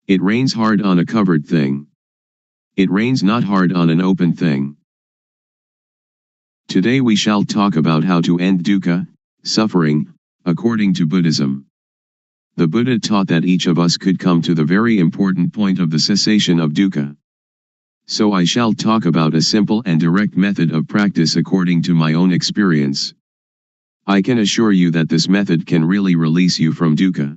It rains hard on a covered thing. It rains not hard on an open thing. Today we shall talk about how to end dukkha, suffering, according to Buddhism. The Buddha taught that each of us could come to the very important point of the cessation of dukkha. So I shall talk about a simple and direct method of practice according to my own experience. I can assure you that this method can really release you from dukkha.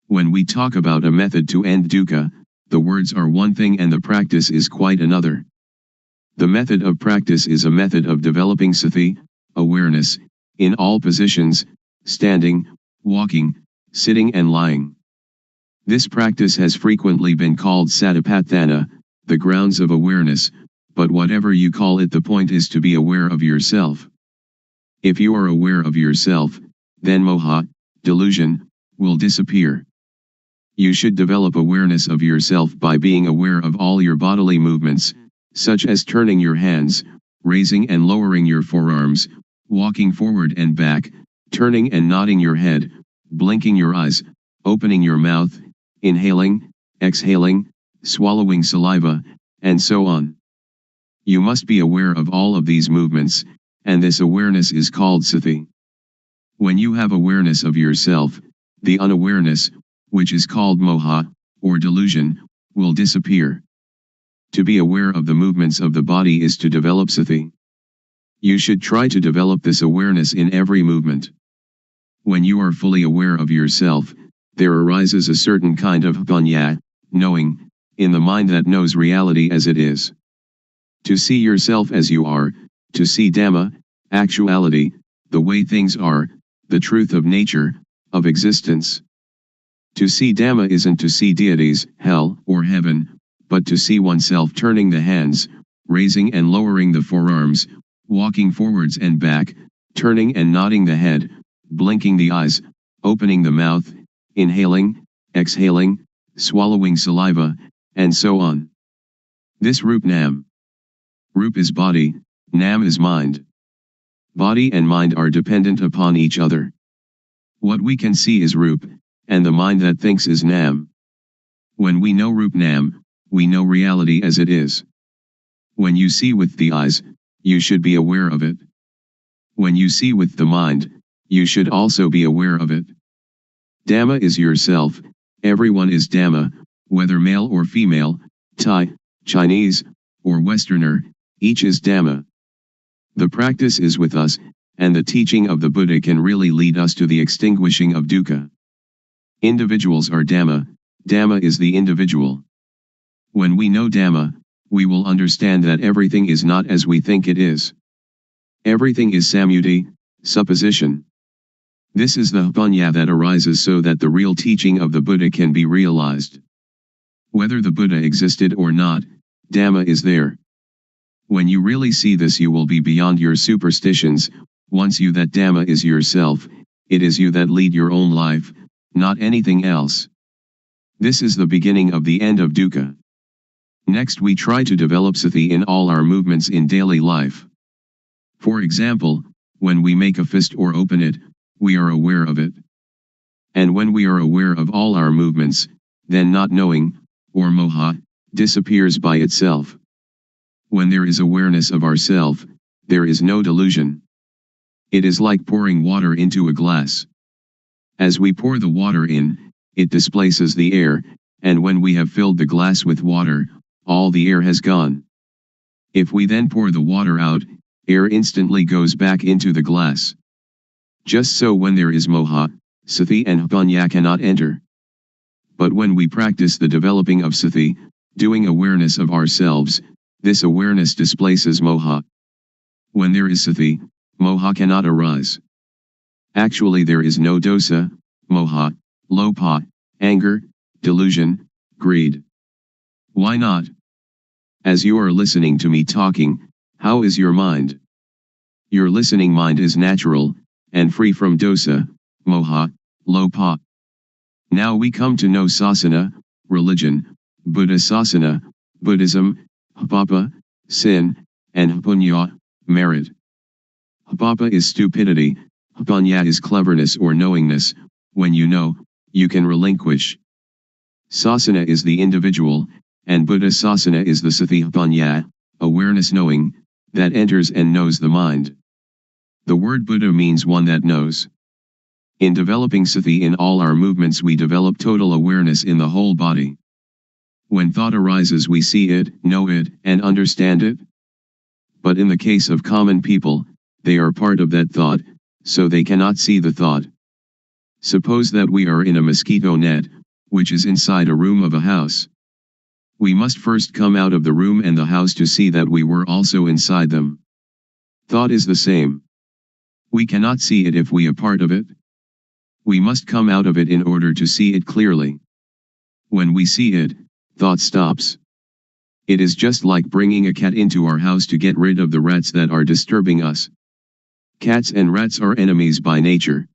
When we talk about a method to end dukkha, the words are one thing and the practice is quite another. The method of practice is a method of developing sati, awareness, in all positions, standing, walking, sitting and lying. This practice has frequently been called satipatthana, the grounds of awareness, but whatever you call it, the point is to be aware of yourself. If you are aware of yourself, then moha, delusion, will disappear. You should develop awareness of yourself by being aware of all your bodily movements, such as turning your hands, raising and lowering your forearms, walking forward and back, turning and nodding your head, blinking your eyes, opening your mouth, inhaling, exhaling, swallowing saliva, and so on. You must be aware of all of these movements, and this awareness is called sati. When you have awareness of yourself, the unawareness, which is called moha, or delusion, will disappear. To be aware of the movements of the body is to develop sati. You should try to develop this awareness in every movement. When you are fully aware of yourself, there arises a certain kind of panya, knowing, in the mind that knows reality as it is. To see yourself as you are, to see Dhamma, actuality, the way things are, the truth of nature, of existence. To see Dhamma isn't to see deities, hell, or heaven, but to see oneself turning the hands, raising and lowering the forearms, walking forwards and back, turning and nodding the head, blinking the eyes, opening the mouth, inhaling, exhaling, swallowing saliva, and so on. This Rup Nam. Rup is body, Nam is mind. Body and mind are dependent upon each other. What we can see is Rup, and the mind that thinks is Nam. When we know Rup Nam, we know reality as it is. When you see with the eyes, you should be aware of it. When you see with the mind, you should also be aware of it. Dhamma is yourself, everyone is Dhamma, whether male or female, Thai, Chinese, or Westerner, each is Dhamma. The practice is with us, and the teaching of the Buddha can really lead us to the extinguishing of dukkha. Individuals are Dhamma, Dhamma is the individual. When we know Dhamma, we will understand that everything is not as we think it is. Everything is samyuti, supposition. This is the panya that arises so that the real teaching of the Buddha can be realized. Whether the Buddha existed or not, Dhamma is there. When you really see this, you will be beyond your superstitions. Once you that Dhamma is yourself, it is you that lead your own life, not anything else. This is the beginning of the end of dukkha. Next we try to develop sati in all our movements in daily life. For example, when we make a fist or open it, we are aware of it. And when we are aware of all our movements, then not knowing, or moha, disappears by itself. When there is awareness of ourself, there is no delusion. It is like pouring water into a glass. As we pour the water in, it displaces the air, and when we have filled the glass with water, all the air has gone. If we then pour the water out, air instantly goes back into the glass. Just so when there is moha, sati and panya cannot enter. But when we practice the developing of sati, doing awareness of ourselves, this awareness displaces moha. When there is sati, moha cannot arise. Actually there is no dosa, moha, lopa, anger, delusion, greed. Why not? As you are listening to me talking, how is your mind? Your listening mind is natural, and free from dosa, moha, lopa. Now we come to know sasana, religion, Buddha sasana, Buddhism, papa, sin, and punya, merit. Papa is stupidity, punya is cleverness or knowingness. When you know, you can relinquish. Sasana is the individual, and Buddha Sasana is the satipatthana, awareness knowing, that enters and knows the mind. The word Buddha means one that knows. In developing sati in all our movements we develop total awareness in the whole body. When thought arises we see it, know it, and understand it. But in the case of common people, they are part of that thought, so they cannot see the thought. Suppose that we are in a mosquito net, which is inside a room of a house. We must first come out of the room and the house to see that we were also inside them. Thought is the same. We cannot see it if we are part of it. We must come out of it in order to see it clearly. When we see it, thought stops. It is just like bringing a cat into our house to get rid of the rats that are disturbing us. Cats and rats are enemies by nature.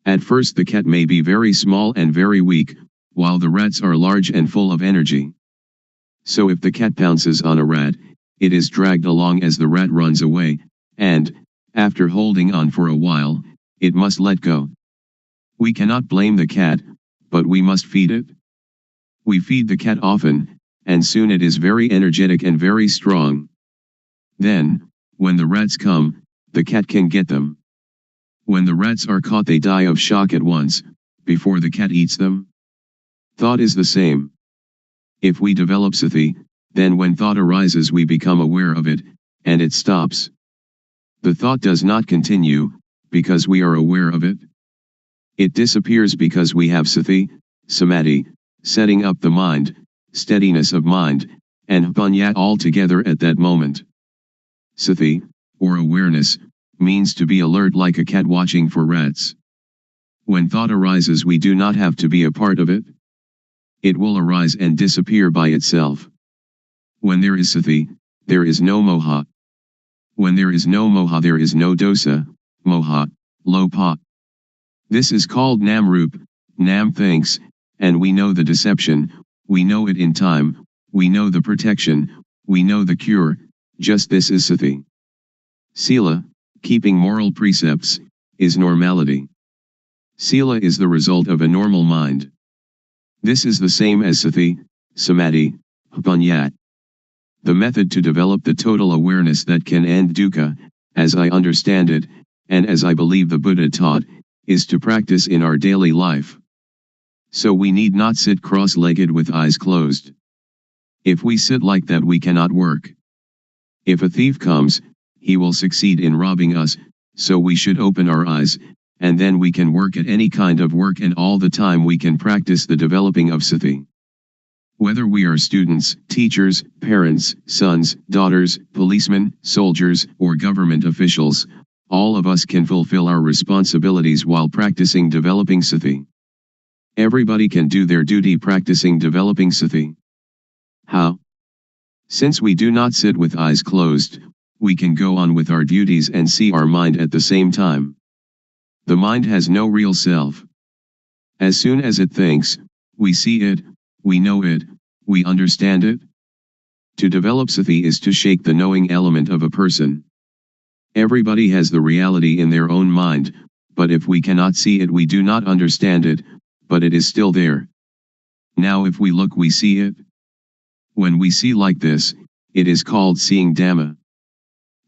At first the cat may be very small and very weak, while the rats are large and full of energy. So if the cat pounces on a rat, it is dragged along as the rat runs away, and, after holding on for a while, it must let go. We cannot blame the cat, but we must feed it. We feed the cat often, and soon it is very energetic and very strong. Then, when the rats come, the cat can get them. When the rats are caught they die of shock at once, before the cat eats them. Thought is the same. If we develop sati, then when thought arises we become aware of it, and it stops. The thought does not continue, because we are aware of it. It disappears because we have sati, samadhi, setting up the mind, steadiness of mind, and panya all together at that moment. Sati, or awareness, means to be alert like a cat watching for rats. When thought arises we do not have to be a part of it. It will arise and disappear by itself. When there is sati, there is no moha. When there is no moha there is no dosa, moha, lopa. This is called namrup, nam thinks, and we know the deception, we know it in time, we know the protection, we know the cure, just this is sati. Sila, keeping moral precepts, is normality. Sila is the result of a normal mind. This is the same as sati, samadhi, panya. The method to develop the total awareness that can end dukkha, as I understand it, and as I believe the Buddha taught, is to practice in our daily life. So we need not sit cross-legged with eyes closed. If we sit like that we cannot work. If a thief comes, he will succeed in robbing us, so we should open our eyes, and then we can work at any kind of work and all the time we can practice the developing of sati. Whether we are students, teachers, parents, sons, daughters, policemen, soldiers, or government officials, all of us can fulfill our responsibilities while practicing developing sati. Everybody can do their duty practicing developing sati. How? Since we do not sit with eyes closed, we can go on with our duties and see our mind at the same time. The mind has no real self. As soon as it thinks, we see it, we know it, we understand it. To develop sati is to shake the knowing element of a person. Everybody has the reality in their own mind, but if we cannot see it we do not understand it, but it is still there. Now if we look we see it. When we see like this, it is called seeing Dhamma.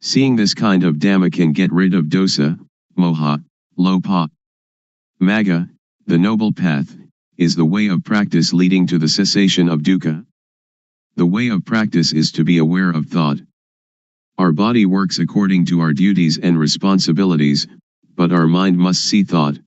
Seeing this kind of Dhamma can get rid of dosa, moha, lopa. Magga, the noble path, is the way of practice leading to the cessation of dukkha. The way of practice is to be aware of thought. Our body works according to our duties and responsibilities, but our mind must see thought.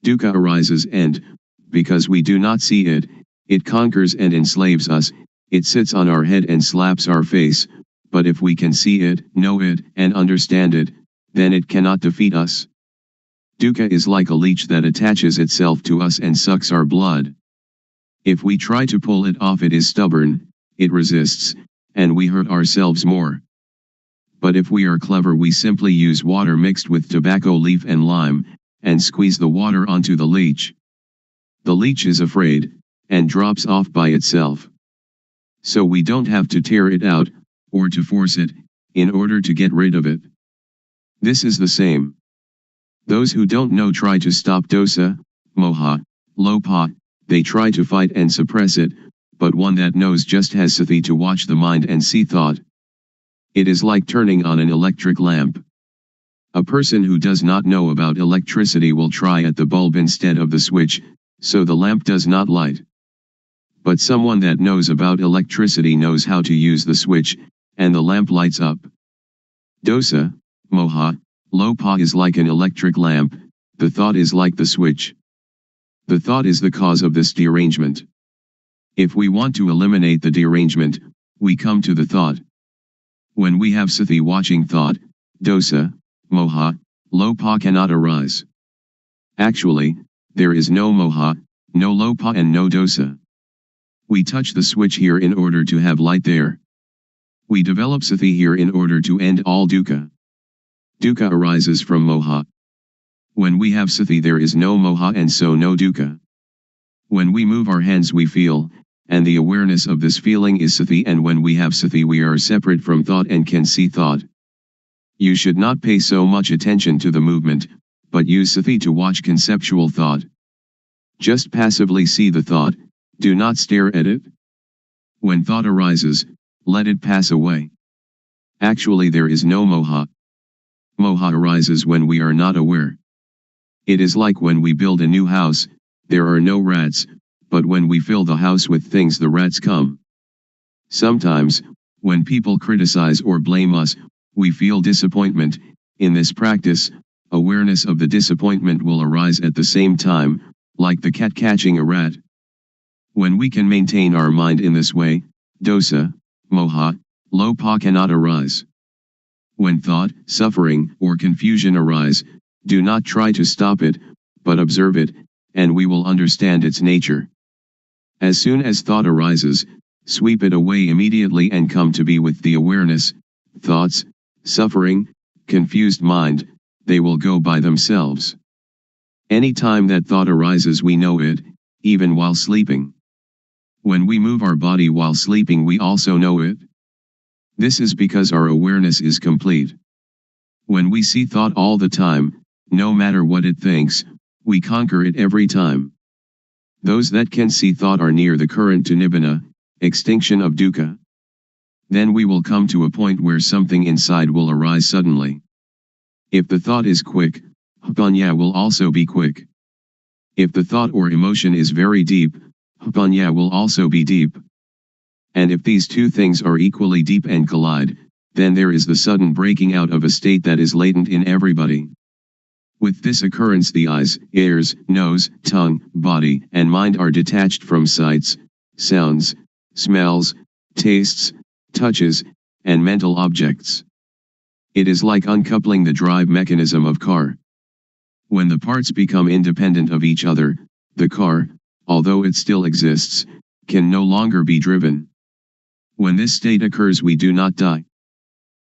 Dukkha arises and, because we do not see it, it conquers and enslaves us, it sits on our head and slaps our face, but if we can see it, know it, and understand it, then it cannot defeat us. Dukkha is like a leech that attaches itself to us and sucks our blood. If we try to pull it off it is stubborn, it resists, and we hurt ourselves more. But if we are clever we simply use water mixed with tobacco leaf and lime, and squeeze the water onto the leech. The leech is afraid, and drops off by itself. So we don't have to tear it out, or to force it, in order to get rid of it. This is the same. Those who don't know try to stop dosa, moha, lopa, they try to fight and suppress it, but one that knows just has sati to watch the mind and see thought. It is like turning on an electric lamp. A person who does not know about electricity will try at the bulb instead of the switch, so the lamp does not light. But someone that knows about electricity knows how to use the switch, and the lamp lights up. Dosa, moha, lopa is like an electric lamp, the thought is like the switch. The thought is the cause of this derangement. If we want to eliminate the derangement, we come to the thought. When we have sati watching thought, dosa, moha, lopa cannot arise. Actually, there is no moha, no lopa and no dosa. We touch the switch here in order to have light there. We develop sati here in order to end all dukkha. Dukkha arises from moha. When we have sati there is no moha and so no dukkha. When we move our hands we feel, and the awareness of this feeling is sati, and when we have sati we are separate from thought and can see thought. You should not pay so much attention to the movement, but use sati to watch conceptual thought. Just passively see the thought, do not stare at it. When thought arises, let it pass away. Actually there is no moha. Moha arises when we are not aware. It is like when we build a new house, there are no rats, but when we fill the house with things the rats come. Sometimes, when people criticize or blame us, we feel disappointment. In this practice, awareness of the disappointment will arise at the same time, like the cat catching a rat. When we can maintain our mind in this way, dosa, moha, lopa cannot arise. When thought, suffering, or confusion arise, do not try to stop it, but observe it, and we will understand its nature. As soon as thought arises, sweep it away immediately and come to be with the awareness. Thoughts, suffering, confused mind, they will go by themselves. Any time that thought arises we know it, even while sleeping. When we move our body while sleeping we also know it. This is because our awareness is complete. When we see thought all the time, no matter what it thinks, we conquer it every time. Those that can see thought are near the current to nibbana, extinction of dukkha. Then we will come to a point where something inside will arise suddenly. If the thought is quick, upanya will also be quick. If the thought or emotion is very deep, upanya will also be deep. And if these two things are equally deep and collide, then there is the sudden breaking out of a state that is latent in everybody. With this occurrence the eyes, ears, nose, tongue, body, and mind are detached from sights, sounds, smells, tastes, touches, and mental objects. It is like uncoupling the drive mechanism of car. When the parts become independent of each other, the car, although it still exists, can no longer be driven. When this state occurs we do not die.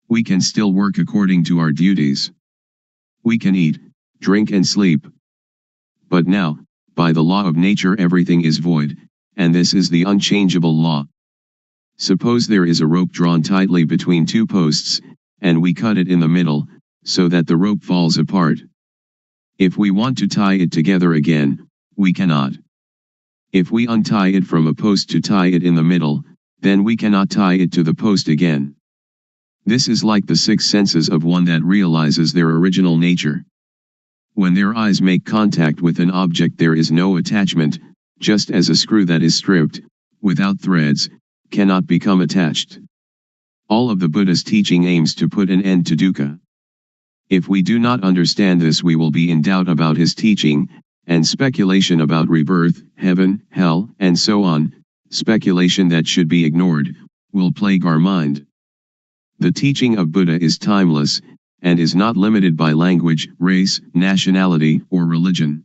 We can still work according to our duties. We can eat, drink and sleep. But now, by the law of nature everything is void, and this is the unchangeable law. Suppose there is a rope drawn tightly between two posts, and we cut it in the middle, so that the rope falls apart. If we want to tie it together again, we cannot. If we untie it from a post to tie it in the middle, then we cannot tie it to the post again. This is like the six senses of one that realizes their original nature. When their eyes make contact with an object there is no attachment, just as a screw that is stripped, without threads, cannot become attached. All of the Buddha's teaching aims to put an end to dukkha. If we do not understand this we will be in doubt about his teaching, and speculation about rebirth, heaven, hell, and so on, speculation that should be ignored, will plague our mind. The teaching of Buddha is timeless, and is not limited by language, race, nationality, or religion.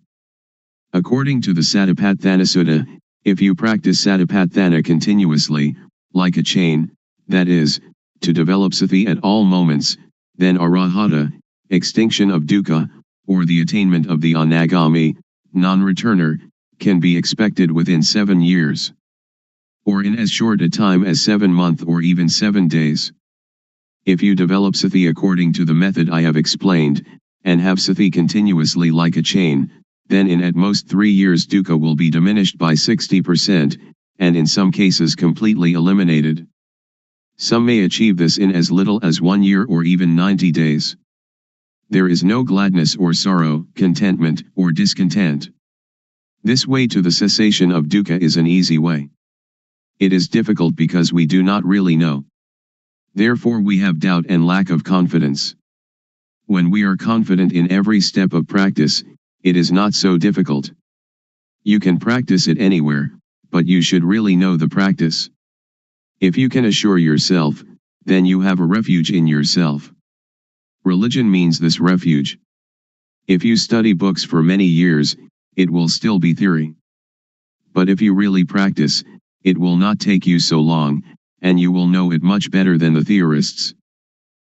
According to the Satipatthana Sutta, if you practice satipatthana continuously, like a chain, that is, to develop sati at all moments, then arahata, extinction of dukkha, or the attainment of the anagami, non-returner, can be expected within 7 years. Or in as short a time as 7 months or even 7 days. If you develop sati according to the method I have explained, and have sati continuously like a chain, then in at most 3 years dukkha will be diminished by 60%, and in some cases completely eliminated. Some may achieve this in as little as 1 year or even 90 days. There is no gladness or sorrow, contentment or discontent. This way to the cessation of dukkha is an easy way. It is difficult because we do not really know. Therefore we have doubt and lack of confidence. When we are confident in every step of practice, it is not so difficult. You can practice it anywhere, but you should really know the practice. If you can assure yourself, then you have a refuge in yourself. Religion means this refuge. If you study books for many years, it will still be theory. But if you really practice, it will not take you so long, and you will know it much better than the theorists.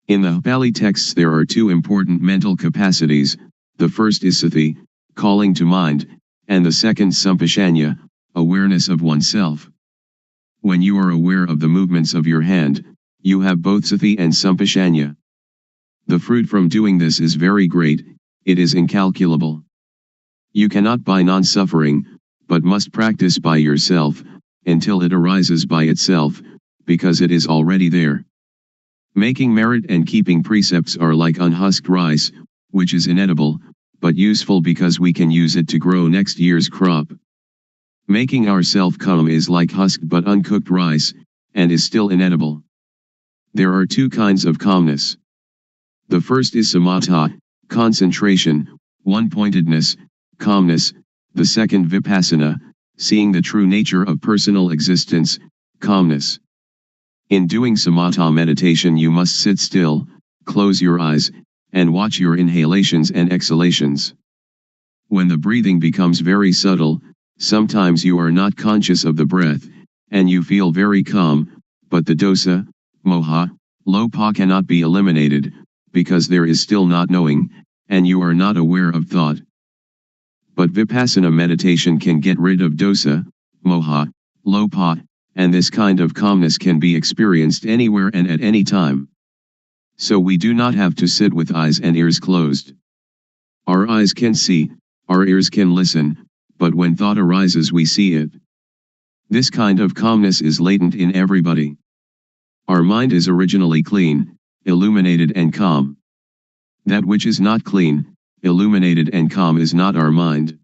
In the Pali texts there are 2 important mental capacities. The first is sati, calling to mind, and the second sampashanya, awareness of oneself. When you are aware of the movements of your hand, you have both sati and sampashanya. The fruit from doing this is very great, it is incalculable. You cannot buy non-suffering, but must practice by yourself, until it arises by itself, because it is already there. Making merit and keeping precepts are like unhusked rice, which is inedible, but useful because we can use it to grow next year's crop. Making ourself calm is like husked but uncooked rice, and is still inedible. There are 2 kinds of calmness. The first is samatha, concentration, one-pointedness, calmness. The second vipassana, seeing the true nature of personal existence, calmness. In doing samatha meditation you must sit still, close your eyes, and watch your inhalations and exhalations. When the breathing becomes very subtle, sometimes you are not conscious of the breath, and you feel very calm, but the dosa, moha, lopa cannot be eliminated, because there is still not knowing, and you are not aware of thought. But vipassana meditation can get rid of dosa, moha, lopa, and this kind of calmness can be experienced anywhere and at any time. So we do not have to sit with eyes and ears closed. Our eyes can see, our ears can listen, but when thought arises we see it. This kind of calmness is latent in everybody. Our mind is originally clean, illuminated and calm. That which is not clean, illuminated and calm is not our mind.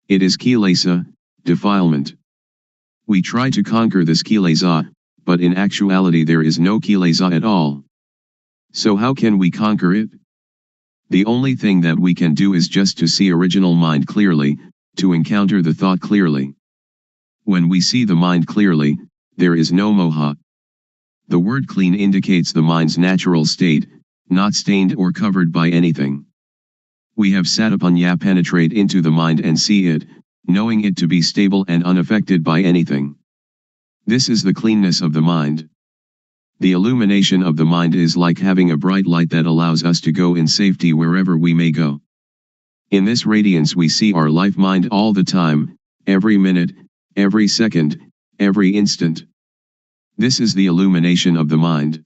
It is kilesa, defilement. We try to conquer this kilesa, but in actuality there is no kilesa at all. So how can we conquer it? The only thing that we can do is just to see original mind clearly, to encounter the thought clearly. When we see the mind clearly, there is no moha. The word clean indicates the mind's natural state, not stained or covered by anything. We have satipatthana penetrate into the mind and see it, knowing it to be stable and unaffected by anything. This is the cleanness of the mind. The illumination of the mind is like having a bright light that allows us to go in safety wherever we may go. In this radiance we see our life mind all the time, every minute, every second, every instant. This is the illumination of the mind.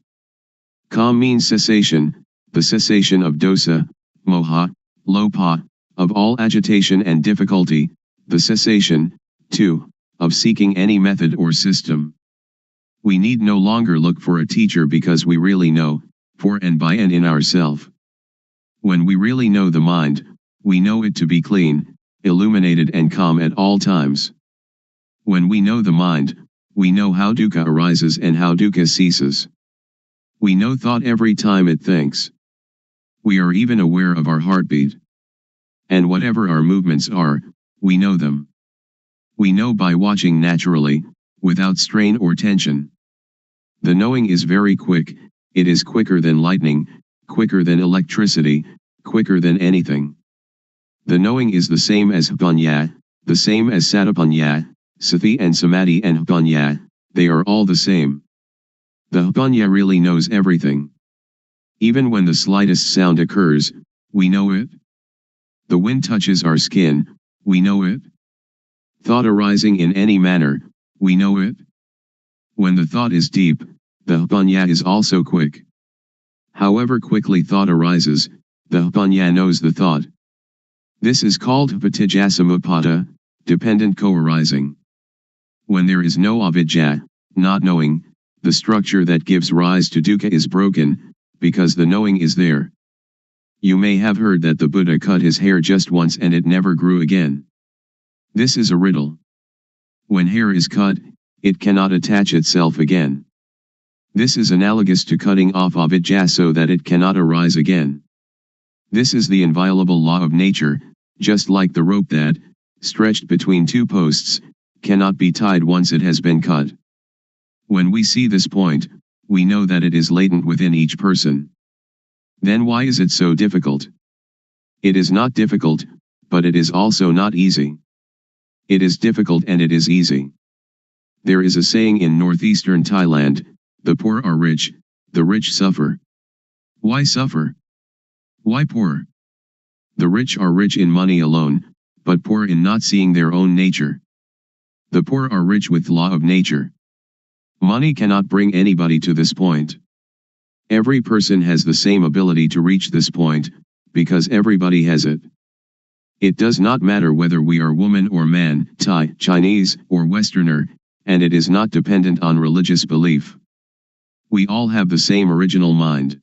Calm means cessation, the cessation of dosa, moha, lopa, of all agitation and difficulty, the cessation, too, of seeking any method or system. We need no longer look for a teacher because we really know, for and by and in ourself. When we really know the mind, we know it to be clean, illuminated and calm at all times. When we know the mind, we know how dukkha arises and how dukkha ceases. We know thought every time it thinks. We are even aware of our heartbeat. And whatever our movements are, we know them. We know by watching naturally, without strain or tension. The knowing is very quick, it is quicker than lightning, quicker than electricity, quicker than anything. The knowing is the same as jnana, the same as satipatthana, sati and samadhi and jnana, they are all the same. The jnana really knows everything. Even when the slightest sound occurs, we know it. The wind touches our skin, we know it. Thought arising in any manner, we know it. When the thought is deep, the jnana is also quick. However quickly thought arises, the jnana knows the thought. This is called Patijassamuppada, dependent co-arising. When there is no avidya, not knowing, the structure that gives rise to dukkha is broken, because the knowing is there. You may have heard that the Buddha cut his hair just once and it never grew again. This is a riddle. When hair is cut, it cannot attach itself again. This is analogous to cutting off avidya so that it cannot arise again. This is the inviolable law of nature, just like the rope that, stretched between two posts, cannot be tied once it has been cut. When we see this point, we know that it is latent within each person. Then why is it so difficult? It is not difficult, but it is also not easy. It is difficult and it is easy. There is a saying in northeastern Thailand, the poor are rich, the rich suffer. Why suffer? Why poor? The rich are rich in money alone, but poor in not seeing their own nature. The poor are rich with law of nature. Money cannot bring anybody to this point. Every person has the same ability to reach this point, because everybody has it. It does not matter whether we are woman or man, Thai, Chinese, or Westerner, and it is not dependent on religious belief. We all have the same original mind.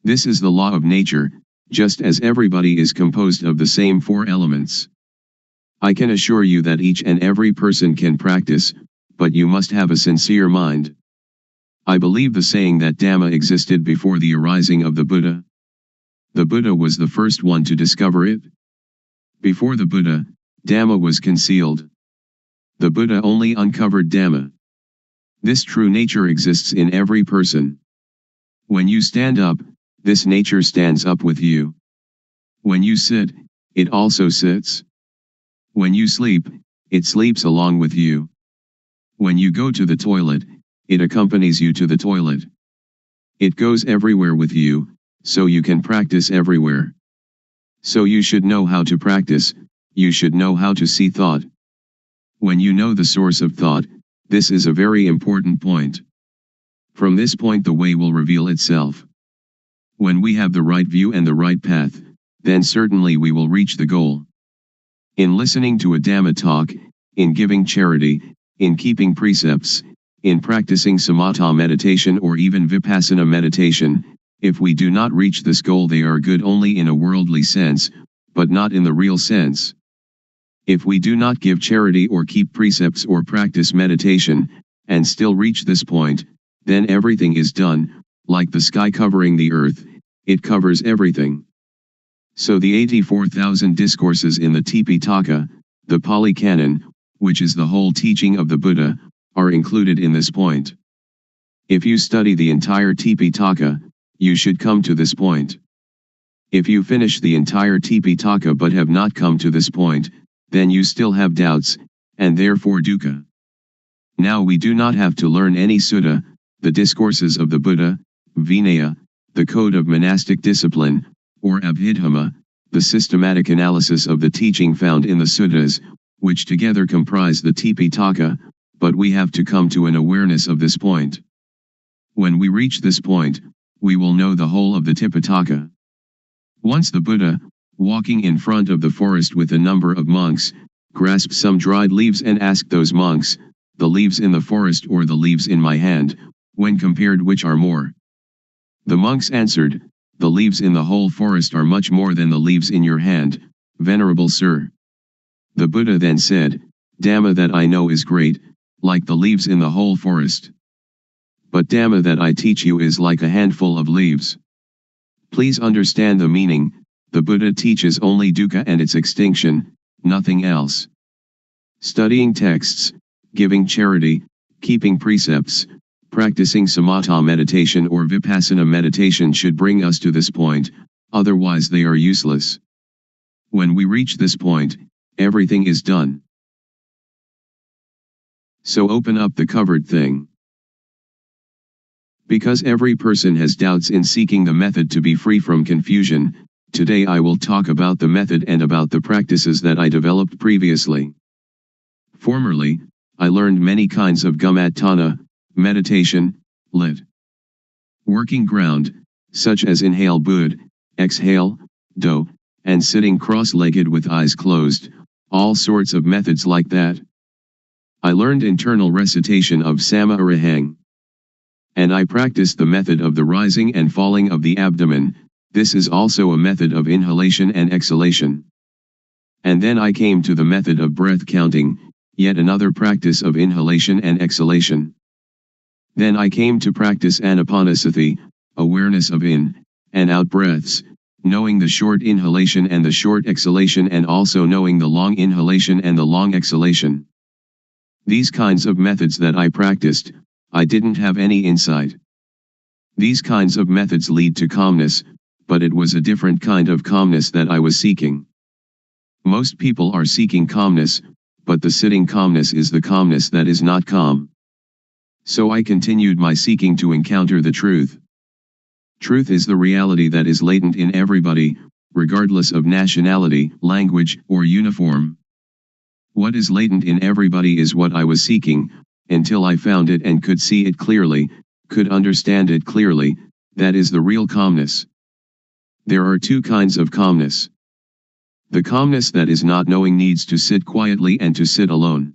This is the law of nature, just as everybody is composed of the same four elements. I can assure you that each and every person can practice, but you must have a sincere mind. I believe the saying that Dhamma existed before the arising of the Buddha. The Buddha was the first one to discover it. Before the Buddha, Dhamma was concealed. The Buddha only uncovered Dhamma. This true nature exists in every person. When you stand up, this nature stands up with you. When you sit, it also sits. When you sleep, it sleeps along with you. When you go to the toilet, it accompanies you to the toilet. It goes everywhere with you, so you can practice everywhere. So you should know how to practice, you should know how to see thought. When you know the source of thought, this is a very important point. From this point the way will reveal itself. When we have the right view and the right path, then certainly we will reach the goal. In listening to a Dhamma talk, in giving charity, in keeping precepts, in practicing samatha meditation or even vipassana meditation, if we do not reach this goal they are good only in a worldly sense, but not in the real sense. If we do not give charity or keep precepts or practice meditation, and still reach this point, then everything is done, like the sky covering the earth, it covers everything. So the 84,000 discourses in the Tipitaka, the Pali Canon, which is the whole teaching of the Buddha, are included in this point. If you study the entire Tipitaka, you should come to this point. If you finish the entire Tipitaka but have not come to this point, then you still have doubts, and therefore dukkha. Now we do not have to learn any sutta, the discourses of the Buddha, Vinaya, the code of monastic discipline, or Abhidhamma, the systematic analysis of the teaching found in the suttas, which together comprise the Tipitaka, but we have to come to an awareness of this point. When we reach this point, we will know the whole of the Tipitaka. Once the Buddha, walking in front of the forest with a number of monks, grasped some dried leaves and asked those monks, the leaves in the forest or the leaves in my hand, when compared which are more? The monks answered, the leaves in the whole forest are much more than the leaves in your hand, venerable sir. The Buddha then said, Dhamma that I know is great, like the leaves in the whole forest. But Dhamma that I teach you is like a handful of leaves. Please understand the meaning, the Buddha teaches only dukkha and its extinction, nothing else. Studying texts, giving charity, keeping precepts, practicing samatha meditation or vipassana meditation should bring us to this point, otherwise they are useless. When we reach this point, everything is done. So open up the covered thing. Because every person has doubts in seeking the method to be free from confusion, today I will talk about the method and about the practices that I developed previously. Formerly, I learned many kinds of gumatthana, meditation, lit. Working ground, such as inhale bud, exhale, do, and sitting cross-legged with eyes closed, all sorts of methods like that. I learned internal recitation of Sama Arahang. And I practiced the method of the rising and falling of the abdomen. This is also a method of inhalation and exhalation. And then I came to the method of breath counting, yet another practice of inhalation and exhalation. Then I came to practice anapanasati, awareness of in and out breaths, knowing the short inhalation and the short exhalation, and also knowing the long inhalation and the long exhalation. These kinds of methods that I practiced, I didn't have any insight. These kinds of methods lead to calmness, but it was a different kind of calmness that I was seeking. Most people are seeking calmness, but the sitting calmness is the calmness that is not calm. So I continued my seeking to encounter the truth. Truth is the reality that is latent in everybody, regardless of nationality, language, or uniform. What is latent in everybody is what I was seeking, until I found it and could see it clearly, could understand it clearly. That is the real calmness. There are two kinds of calmness. The calmness that is not knowing needs to sit quietly and to sit alone.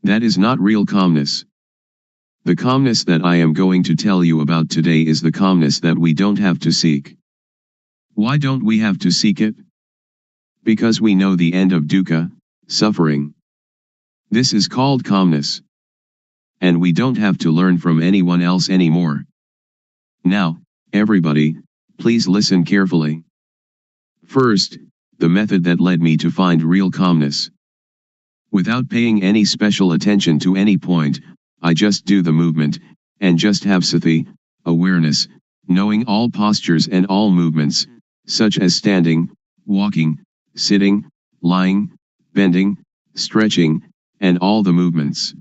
That is not real calmness. The calmness that I am going to tell you about today is the calmness that we don't have to seek. Why don't we have to seek it? Because we know the end of dukkha, suffering. This is called calmness. And we don't have to learn from anyone else anymore. Now, everybody, please listen carefully. First, the method that led me to find real calmness. Without paying any special attention to any point, I just do the movement, and just have sati, awareness, knowing all postures and all movements, such as standing, walking, sitting, lying, bending, stretching, and all the movements.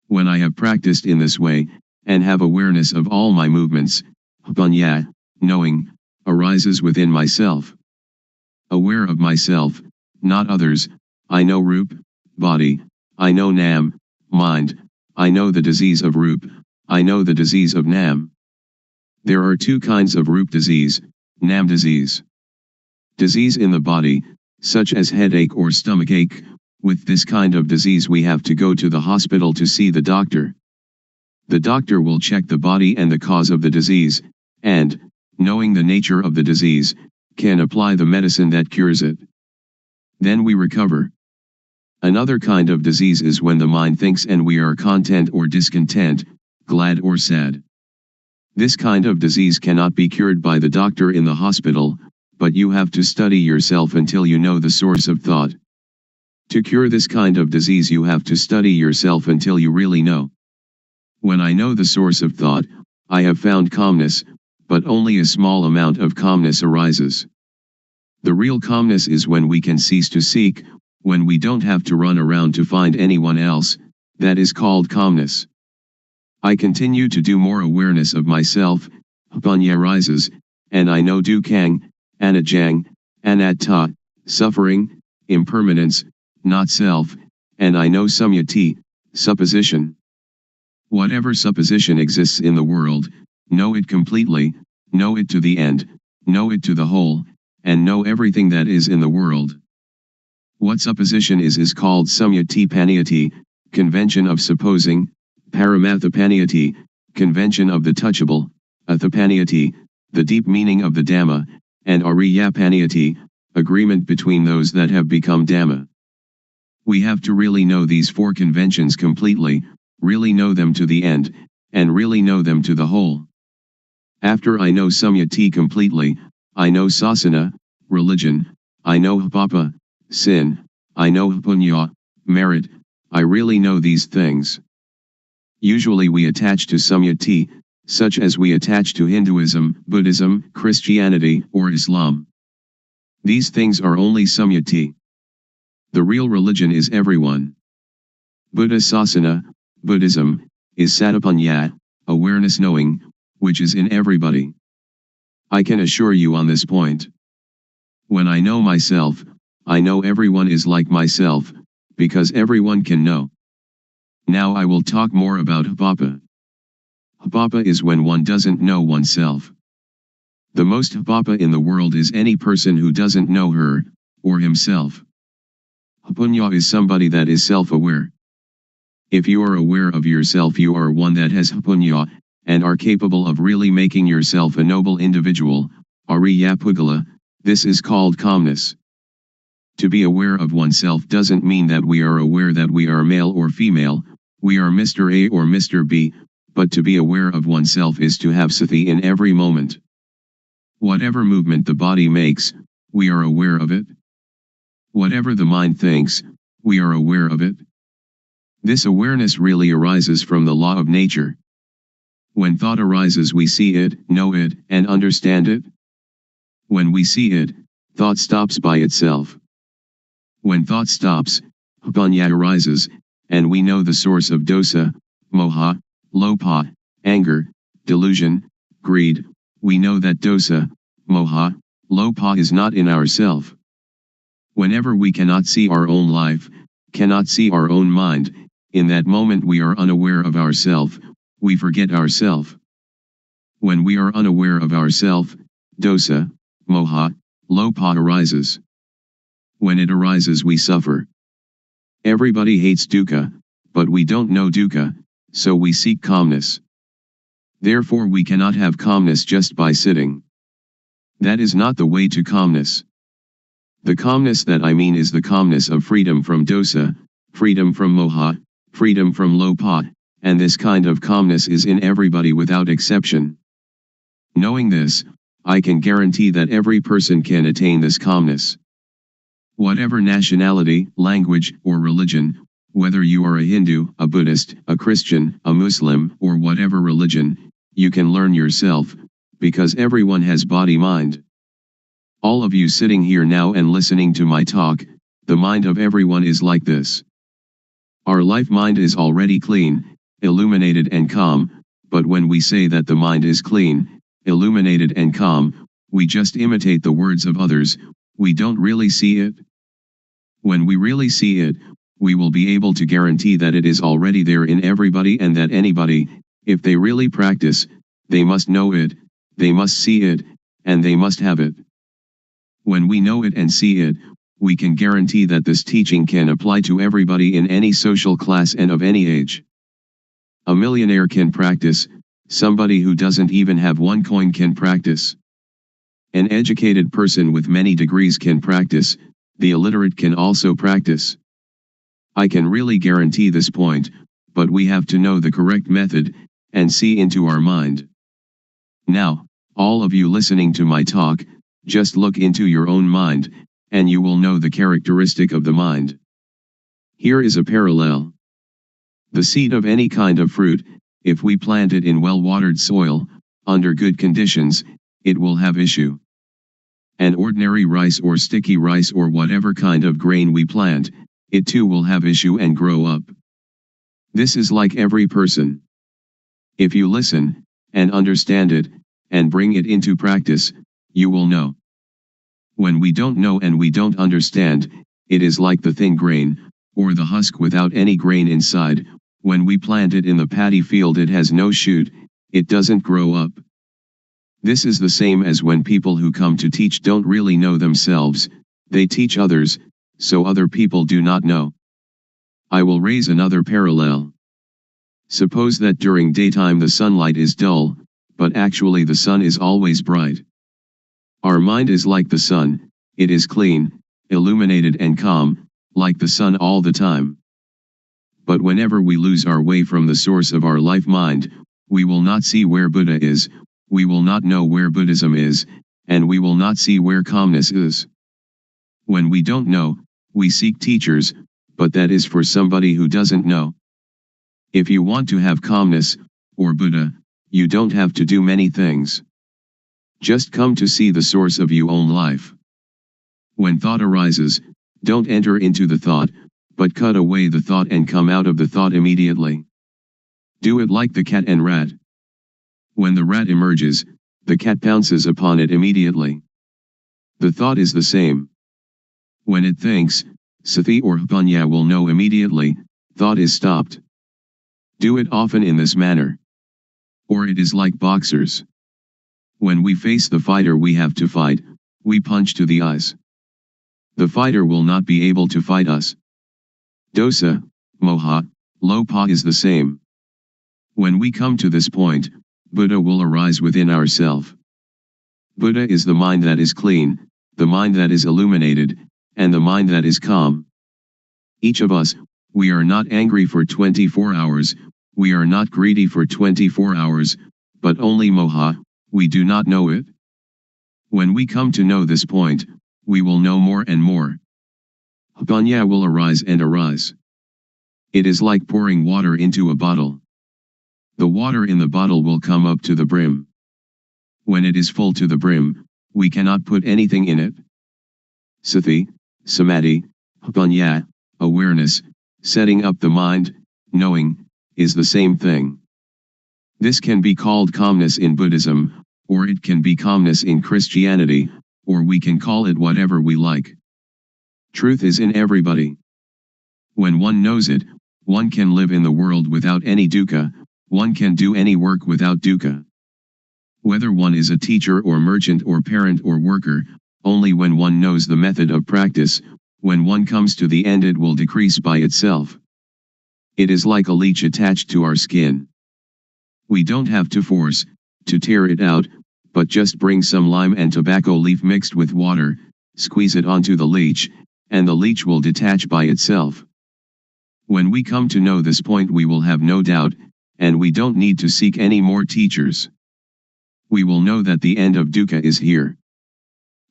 When I have practiced in this way, and have awareness of all my movements, panya, knowing, arises within myself. Aware of myself, not others, I know Rup, body, I know Nam, mind, I know the disease of Rup, I know the disease of Nam. There are two kinds of Rup disease, Nam disease. Disease in the body, such as headache or stomachache. With this kind of disease we have to go to the hospital to see the doctor. The doctor will check the body and the cause of the disease, and, knowing the nature of the disease, can apply the medicine that cures it. Then we recover. Another kind of disease is when the mind thinks and we are content or discontent, glad or sad. This kind of disease cannot be cured by the doctor in the hospital, but you have to study yourself until you know the source of thought. To cure this kind of disease you have to study yourself until you really know. When I know the source of thought, I have found calmness, but only a small amount of calmness arises. The real calmness is when we can cease to seek, when we don't have to run around to find anyone else. That is called calmness. I continue to do more awareness of myself, panya rises, and I know dukkang, anajang, anatta, suffering, impermanence, not self, and I know samyati, supposition. Whatever supposition exists in the world, know it completely, know it to the end, know it to the whole, and know everything that is in the world. What supposition is called samyati paniyati, convention of supposing, paramathapaniyati, convention of the touchable, athapaniyati, the deep meaning of the Dhamma, and ariyapaniyati, agreement between those that have become Dhamma. We have to really know these four conventions completely, really know them to the end, and really know them to the whole. After I know samyati completely, I know sasana, religion, I know papa, sin, I know punya, merit, I really know these things. Usually we attach to samyati, such as we attach to Hinduism, Buddhism, Christianity, or Islam. These things are only samyati. The real religion is everyone. Buddha sasana, Buddhism, is satipatthana, awareness knowing, which is in everybody. I can assure you on this point. When I know myself, I know everyone is like myself, because everyone can know. Now I will talk more about hapapa. Hapapa is when one doesn't know oneself. The most papa in the world is any person who doesn't know her, or himself. Punya is somebody that is self-aware. If you are aware of yourself, you are one that has punya, and are capable of really making yourself a noble individual, Ariya Pugala. This is called calmness. To be aware of oneself doesn't mean that we are aware that we are male or female, we are Mr. A or Mr. B, but to be aware of oneself is to have sati in every moment. Whatever movement the body makes, we are aware of it. Whatever the mind thinks, we are aware of it. This awareness really arises from the law of nature. When thought arises, we see it, know it, and understand it. When we see it, thought stops by itself. When thought stops, punya arises, and we know the source of dosa, moha, lopa, anger, delusion, greed. We know that dosa, moha, lopa is not in ourself. Whenever we cannot see our own life, cannot see our own mind, in that moment we are unaware of ourself, we forget ourself. When we are unaware of ourself, dosa, moha, lopa arises. When it arises, we suffer. Everybody hates dukkha, but we don't know dukkha, so we seek calmness. Therefore we cannot have calmness just by sitting. That is not the way to calmness. The calmness that I mean is the calmness of freedom from dosa, freedom from moha, freedom from lopa, and this kind of calmness is in everybody without exception. Knowing this, I can guarantee that every person can attain this calmness. Whatever nationality, language, or religion, whether you are a Hindu, a Buddhist, a Christian, a Muslim, or whatever religion, you can learn yourself, because everyone has body-mind. All of you sitting here now and listening to my talk, the mind of everyone is like this. Our life mind is already clean, illuminated and calm, but when we say that the mind is clean, illuminated and calm, we just imitate the words of others, we don't really see it. When we really see it, we will be able to guarantee that it is already there in everybody and that anybody, if they really practice, they must know it, they must see it, and they must have it. When we know it and see it, we can guarantee that this teaching can apply to everybody in any social class and of any age. A millionaire can practice, somebody who doesn't even have one coin can practice. An educated person with many degrees can practice, the illiterate can also practice. I can really guarantee this point, but we have to know the correct method, and see into our mind. Now, all of you listening to my talk, just look into your own mind, and you will know the characteristic of the mind. Here is a parallel. The seed of any kind of fruit, if we plant it in well-watered soil, under good conditions, it will have issue. An ordinary rice or sticky rice or whatever kind of grain we plant, it too will have issue and grow up. This is like every person. If you listen, and understand it, and bring it into practice, you will know. When we don't know and we don't understand, it is like the thin grain, or the husk without any grain inside. When we plant it in the paddy field, it has no shoot, it doesn't grow up. This is the same as when people who come to teach don't really know themselves, they teach others, so other people do not know. I will raise another parallel. Suppose that during daytime the sunlight is dull, but actually the sun is always bright. Our mind is like the sun, it is clean, illuminated and calm, like the sun all the time. But whenever we lose our way from the source of our life mind, we will not see where Buddha is, we will not know where Buddhism is, and we will not see where calmness is. When we don't know, we seek teachers, but that is for somebody who doesn't know. If you want to have calmness, or Buddha, you don't have to do many things. Just come to see the source of your own life. When thought arises, don't enter into the thought, but cut away the thought and come out of the thought immediately. Do it like the cat and rat. When the rat emerges, the cat pounces upon it immediately. The thought is the same. When it thinks, sati or panya will know immediately, thought is stopped. Do it often in this manner. Or it is like boxers. When we face the fighter we have to fight, we punch to the eyes. The fighter will not be able to fight us. Dosa, moha, lopa is the same. When we come to this point, Buddha will arise within ourself. Buddha is the mind that is clean, the mind that is illuminated, and the mind that is calm. Each of us, we are not angry for 24 hours, we are not greedy for 24 hours, but only moha, we do not know it. When we come to know this point, we will know more and more. Panya will arise and arise. It is like pouring water into a bottle. The water in the bottle will come up to the brim. When it is full to the brim, we cannot put anything in it. Sati, samadhi, panya, awareness, setting up the mind, knowing, is the same thing. This can be called calmness in Buddhism, or it can be calmness in Christianity, or we can call it whatever we like. Truth is in everybody. When one knows it, one can live in the world without any dukkha, one can do any work without dukkha. Whether one is a teacher or merchant or parent or worker, only when one knows the method of practice, when one comes to the end it will decrease by itself. It is like a leech attached to our skin. We don't have to force, to tear it out, but just bring some lime and tobacco leaf mixed with water, squeeze it onto the leech, and the leech will detach by itself. When we come to know this point we will have no doubt, and we don't need to seek any more teachers. We will know that the end of dukkha is here.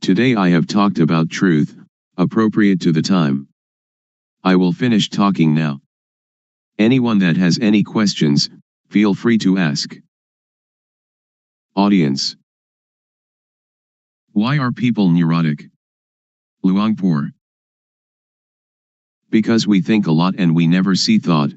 Today I have talked about truth, appropriate to the time. I will finish talking now. Anyone that has any questions, feel free to ask. Audience. Why are people neurotic? Luangpor. Because we think a lot and we never see thought.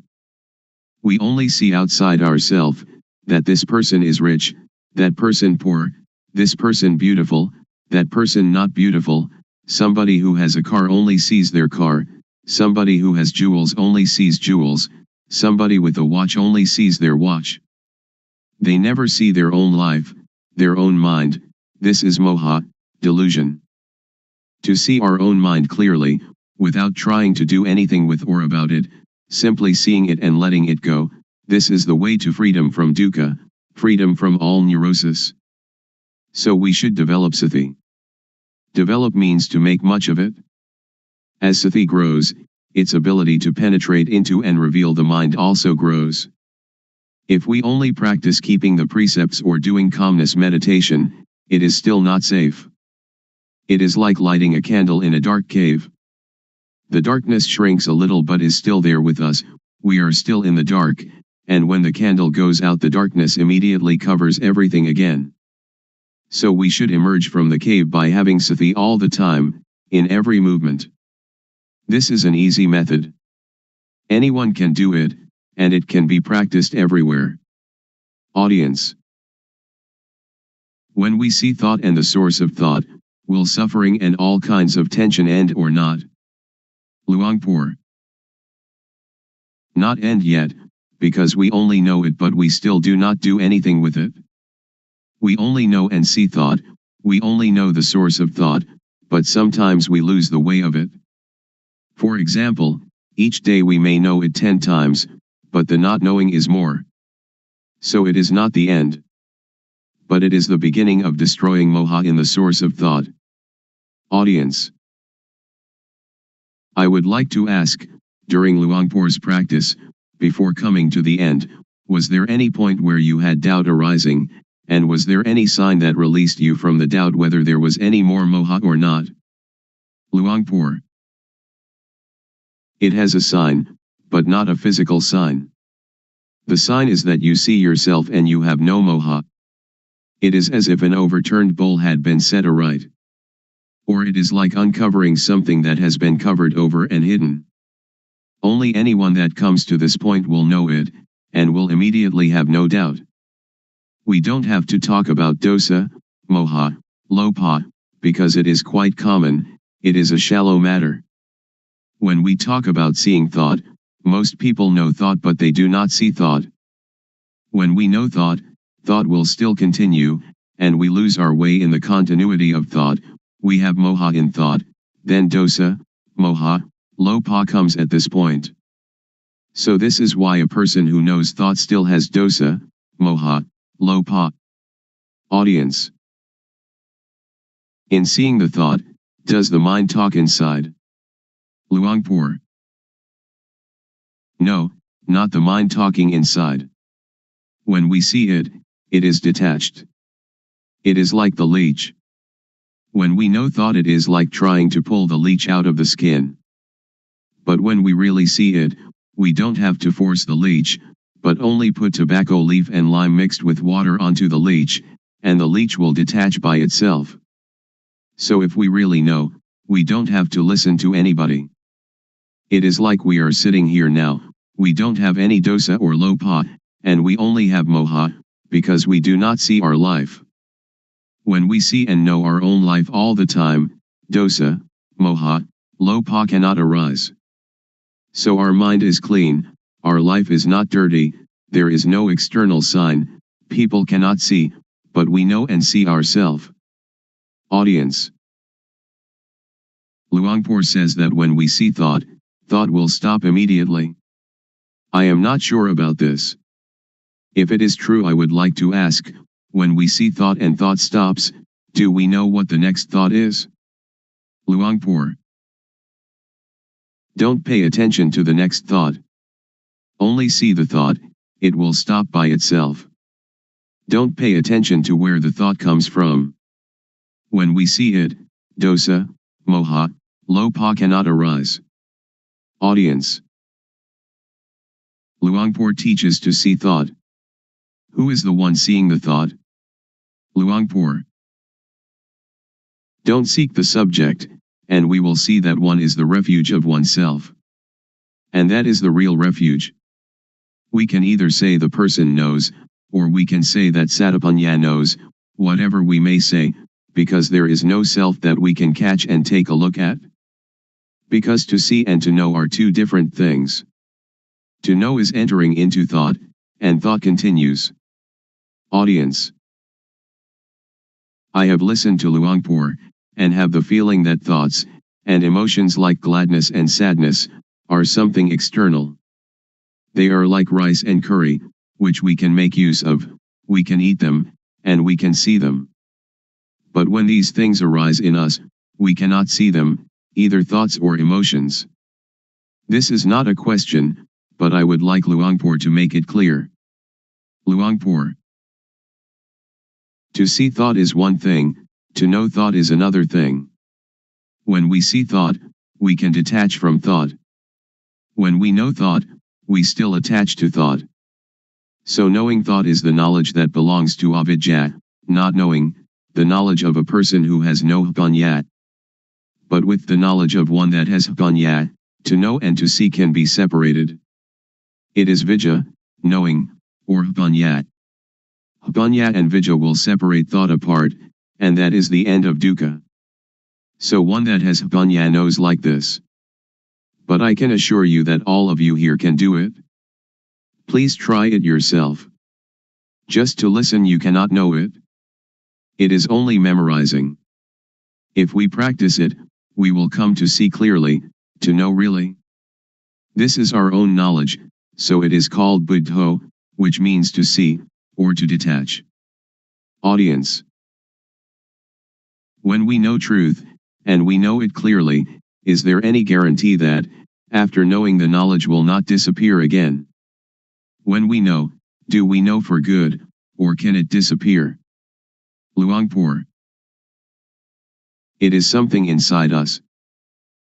We only see outside ourselves, that this person is rich, that person poor, this person beautiful, that person not beautiful, somebody who has a car only sees their car, somebody who has jewels only sees jewels, somebody with a watch only sees their watch. They never see their own life, their own mind. This is moha, delusion. To see our own mind clearly, without trying to do anything with or about it, simply seeing it and letting it go, this is the way to freedom from dukkha, freedom from all neurosis. So we should develop sati. Develop means to make much of it. As sati grows, its ability to penetrate into and reveal the mind also grows. If we only practice keeping the precepts or doing calmness meditation, it is still not safe. It is like lighting a candle in a dark cave. The darkness shrinks a little but is still there with us, we are still in the dark, and when the candle goes out the darkness immediately covers everything again. So we should emerge from the cave by having sati all the time, in every movement. This is an easy method. Anyone can do it, and it can be practiced everywhere. Audience. When we see thought and the source of thought, will suffering and all kinds of tension end or not? Luangpor. Not end yet, because we only know it but we still do not do anything with it. We only know and see thought, we only know the source of thought, but sometimes we lose the way of it. For example, each day we may know it 10 times, but the not knowing is more. So it is not the end. But it is the beginning of destroying moha in the source of thought. Audience. I would like to ask, during Luangpor's practice, before coming to the end, was there any point where you had doubt arising, and was there any sign that released you from the doubt whether there was any more moha or not? Luangpor. It has a sign, but not a physical sign. The sign is that you see yourself and you have no moha. It is as if an overturned bowl had been set aright. Or it is like uncovering something that has been covered over and hidden. Only anyone that comes to this point will know it, and will immediately have no doubt. We don't have to talk about dosa, moha, lopa, because it is quite common, it is a shallow matter. When we talk about seeing thought, most people know thought but they do not see thought. When we know thought, thought will still continue, and we lose our way in the continuity of thought, we have moha in thought, then dosa, moha, lopa comes at this point. So this is why a person who knows thought still has dosa, moha, lopa. Audience. In seeing the thought, does the mind talk inside? Luangpor. No, not the mind talking inside. When we see it, it is detached. It is like the leech. When we know thought, it is like trying to pull the leech out of the skin. But when we really see it, we don't have to force the leech, but only put tobacco leaf and lime mixed with water onto the leech, and the leech will detach by itself. So if we really know, we don't have to listen to anybody. It is like we are sitting here now, we don't have any dosa or lopa, and we only have moha, because we do not see our life. When we see and know our own life all the time, dosa, moha, lopa cannot arise. So our mind is clean, our life is not dirty, there is no external sign, people cannot see, but we know and see ourselves. Audience. Luangpor says that when we see thought, thought will stop immediately. I am not sure about this. If it is true, I would like to ask, when we see thought and thought stops, do we know what the next thought is? Luangpor. Don't pay attention to the next thought. Only see the thought, it will stop by itself. Don't pay attention to where the thought comes from. When we see it, dosa, moha, lopa cannot arise. Audience. Luangpor teaches to see thought. Who is the one seeing the thought? Luangpor. Don't seek the subject, and we will see that one is the refuge of oneself. And that is the real refuge. We can either say the person knows, or we can say that satipatthana knows, whatever we may say, because there is no self that we can catch and take a look at. Because to see and to know are two different things. To know is entering into thought, and thought continues. Audience. I have listened to Luangpor, and have the feeling that thoughts, and emotions like gladness and sadness, are something external. They are like rice and curry, which we can make use of, we can eat them, and we can see them. But when these things arise in us, we cannot see them, either thoughts or emotions. This is not a question, but I would like Luangpor to make it clear. Luangpor. To see thought is one thing, to know thought is another thing. When we see thought, we can detach from thought. When we know thought, we still attach to thought. So knowing thought is the knowledge that belongs to avidya, not knowing, the knowledge of a person who has no jnana. But with the knowledge of one that has jnana, to know and to see can be separated. It is vidya, knowing, or jnana. Jnana and vidya will separate thought apart, and that is the end of dukkha. So one that has jnana knows like this. But I can assure you that all of you here can do it. Please try it yourself. Just to listen you cannot know it. It is only memorizing. If we practice it, we will come to see clearly, to know really. This is our own knowledge, so it is called buddho, which means to see, or to detach. Audience. When we know truth, and we know it clearly, is there any guarantee that, after knowing the knowledge will not disappear again? When we know, do we know for good, or can it disappear? Luangpor. It is something inside us.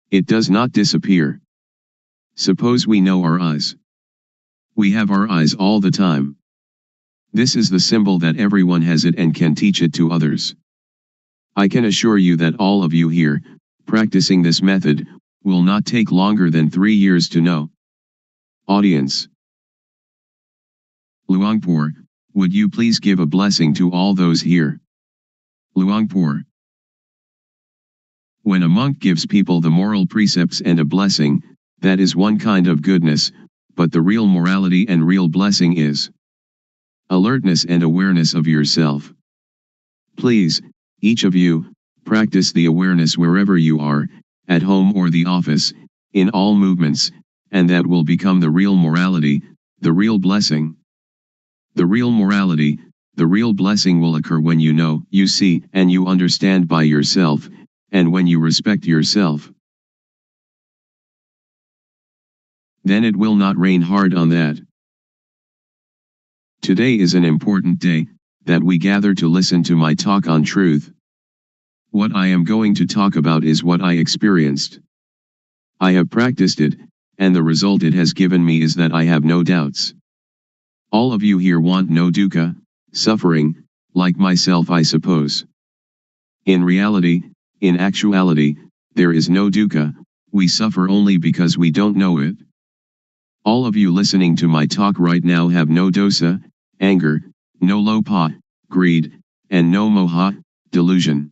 It does not disappear. Suppose we know our eyes. We have our eyes all the time. This is the symbol that everyone has it and can teach it to others. I can assure you that all of you here, practicing this method, will not take longer than 3 years to know. Audience. Luangpor, would you please give a blessing to all those here? Luangpor. When a monk gives people the moral precepts and a blessing, that is one kind of goodness, but the real morality and real blessing is alertness and awareness of yourself. Please, each of you, practice the awareness wherever you are, at home or the office, in all movements, and that will become the real morality, the real blessing. The real morality, the real blessing will occur when you know, you see, and you understand by yourself, and when you respect yourself. Then it will not rain hard on that. Today is an important day, that we gather to listen to my talk on truth. What I am going to talk about is what I experienced. I have practiced it, and the result it has given me is that I have no doubts. All of you here want no dukkha, suffering, like myself I suppose. In reality, in actuality, there is no dukkha, we suffer only because we don't know it. All of you listening to my talk right now have no dosa, anger, no lobha, greed, and no moha, delusion.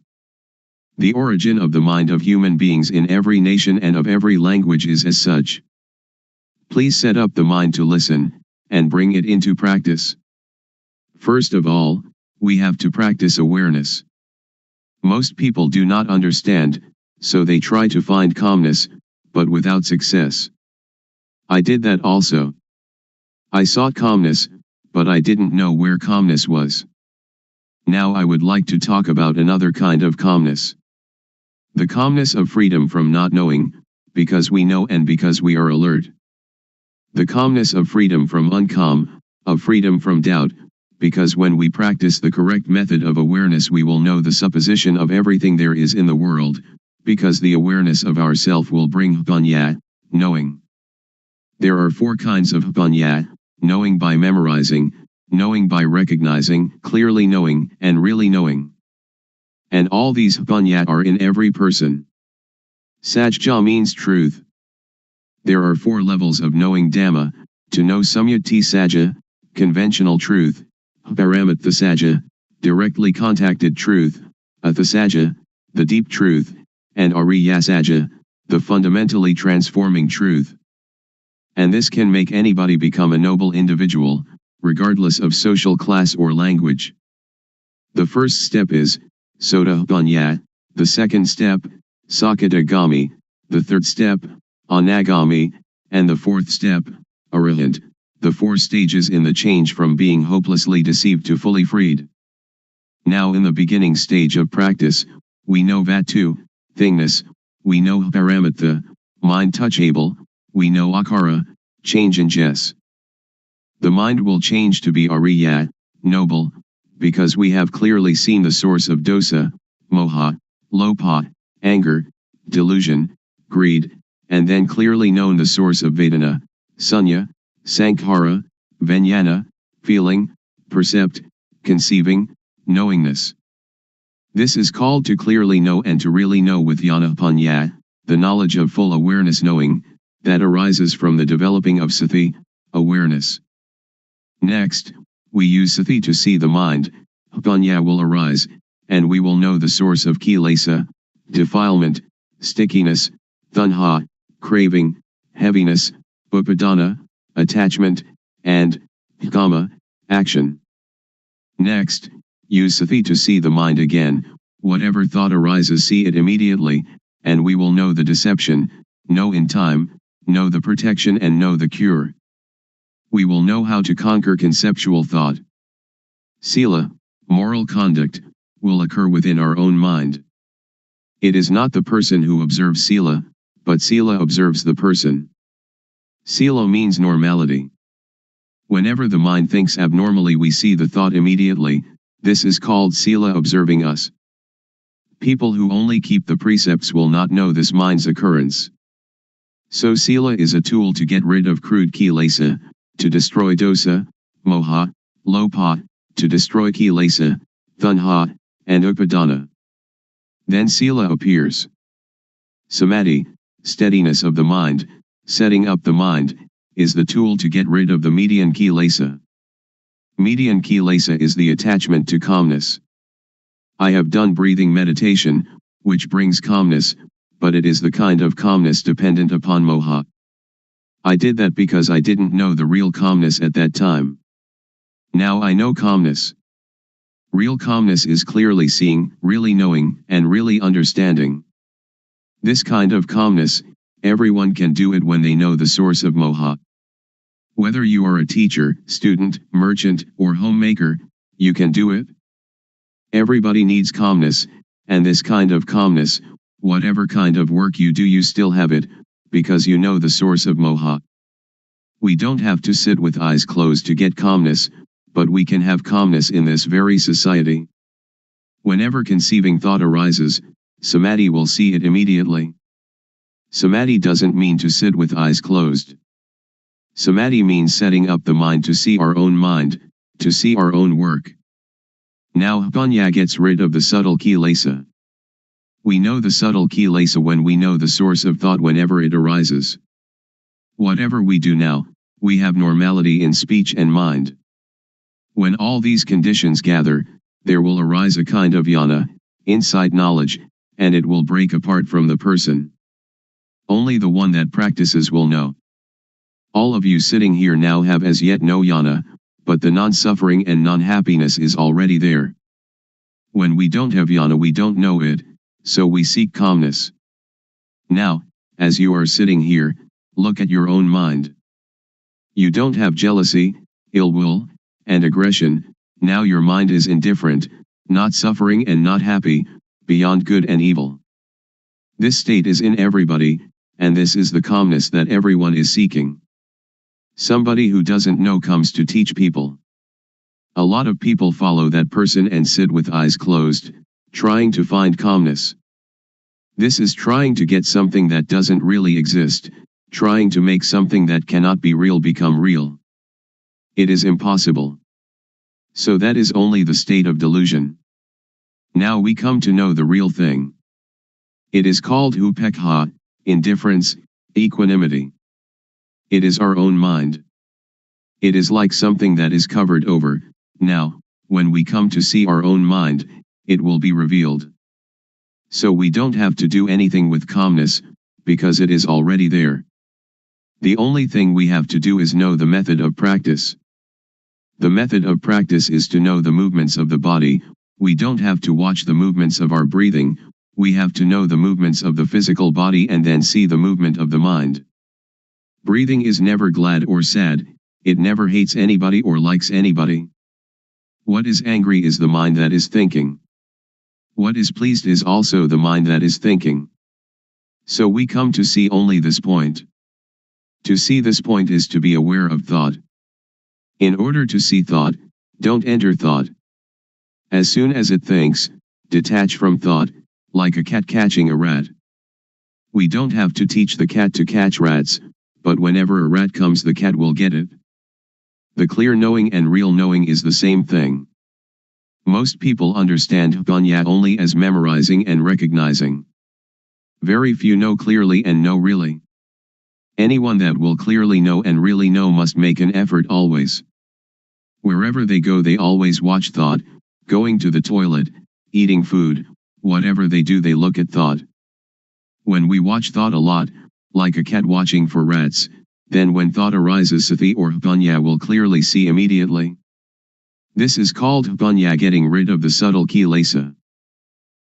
The origin of the mind of human beings in every nation and of every language is as such. Please set up the mind to listen, and bring it into practice. First of all, we have to practice awareness. Most people do not understand, so they try to find calmness, but without success. I did that also. I sought calmness, but I didn't know where calmness was. Now I would like to talk about another kind of calmness. The calmness of freedom from not knowing, because we know and because we are alert. The calmness of freedom from uncalm, of freedom from doubt, because when we practice the correct method of awareness we will know the supposition of everything there is in the world, because the awareness of ourself will bring panya, knowing. There are 4 kinds of panya, knowing by memorizing, knowing by recognizing, clearly knowing, and really knowing. And all these panya are in every person. Sajja means truth. There are 4 levels of knowing Dhamma, to know Samyati Sajja, conventional truth, Paramatha Sajja, directly contacted truth, Atha Sajja, the deep truth, and Ariya Sajja, the fundamentally transforming truth. And this can make anybody become a noble individual, regardless of social class or language. The first step is, Sotapanya, the second step, Sakadagami, the third step, Anagami, and the fourth step, Arahant, the 4 stages in the change from being hopelessly deceived to fully freed. Now in the beginning stage of practice, we know Vatu, thingness, we know Paramatha, mind touchable, we know Akara, change in Jess. The mind will change to be Ariya, noble, because we have clearly seen the source of dosa, moha, lobha, anger, delusion, greed, and then clearly known the source of Vedana, sunya, sankhara, vijnana, feeling, percept, conceiving, knowingness. This is called to clearly know and to really know with jnana-panya, the knowledge of full awareness knowing, that arises from the developing of sati, awareness. Next, we use sati to see the mind, panya will arise, and we will know the source of kilesa, defilement, stickiness, tanha, craving, heaviness, upadana, attachment, and kama, action. Next, use sati to see the mind again, whatever thought arises see it immediately, and we will know the deception, know in time, know the protection and know the cure. We will know how to conquer conceptual thought. Sila, moral conduct, will occur within our own mind. It is not the person who observes sila, but sila observes the person. Sila means normality. Whenever the mind thinks abnormally we see the thought immediately, this is called sila observing us. People who only keep the precepts will not know this mind's occurrence. So sila is a tool to get rid of crude kilesa, to destroy dosa, moha, lobha, to destroy kilesa, tanha, and upadana. Then sila appears. Samadhi, steadiness of the mind, setting up the mind, is the tool to get rid of the median kilesa. Median kilesa is the attachment to calmness. I have done breathing meditation, which brings calmness, but it is the kind of calmness dependent upon moha. I did that because I didn't know the real calmness at that time. Now I know calmness. Real calmness is clearly seeing, really knowing, and really understanding. This kind of calmness, everyone can do it when they know the source of moha. Whether you are a teacher, student, merchant, or homemaker, you can do it. Everybody needs calmness, and this kind of calmness, whatever kind of work you do, you still have it, because you know the source of moha. We don't have to sit with eyes closed to get calmness, but we can have calmness in this very society. Whenever conceiving thought arises, samadhi will see it immediately. Samadhi doesn't mean to sit with eyes closed. Samadhi means setting up the mind to see our own mind, to see our own work. Now panya gets rid of the subtle kilesa. We know the subtle kilesa when we know the source of thought whenever it arises. Whatever we do now, we have normality in speech and mind. When all these conditions gather, there will arise a kind of jnana, insight knowledge, and it will break apart from the person. Only the one that practices will know. All of you sitting here now have as yet no jnana, but the non-suffering and non-happiness is already there. When we don't have jnana, we don't know it, so we seek calmness. Now, as you are sitting here, look at your own mind. You don't have jealousy, ill will, and aggression. Now your mind is indifferent, not suffering and not happy, beyond good and evil. This state is in everybody, and this is the calmness that everyone is seeking. Somebody who doesn't know comes to teach people. A lot of people follow that person and sit with eyes closed, trying to find calmness. This is trying to get something that doesn't really exist, trying to make something that cannot be real become real. It is impossible. So that is only the state of delusion. Now we come to know the real thing. It is called upekha, indifference, equanimity. It is our own mind. It is like something that is covered over. Now, when we come to see our own mind, it will be revealed. So we don't have to do anything with calmness, because it is already there. The only thing we have to do is know the method of practice. The method of practice is to know the movements of the body. We don't have to watch the movements of our breathing, we have to know the movements of the physical body and then see the movement of the mind. Breathing is never glad or sad, it never hates anybody or likes anybody. What is angry is the mind that is thinking. What is pleased is also the mind that is thinking. So we come to see only this point. To see this point is to be aware of thought. In order to see thought, don't enter thought. As soon as it thinks, detach from thought, like a cat catching a rat. We don't have to teach the cat to catch rats, but whenever a rat comes, the cat will get it. The clear knowing and real knowing is the same thing. Most people understand panya only as memorizing and recognizing. Very few know clearly and know really. Anyone that will clearly know and really know must make an effort always. Wherever they go, they always watch thought, going to the toilet, eating food, whatever they do, they look at thought. When we watch thought a lot, like a cat watching for rats, then when thought arises, sati or panya will clearly see immediately. This is called panya, getting rid of the subtle kilesa.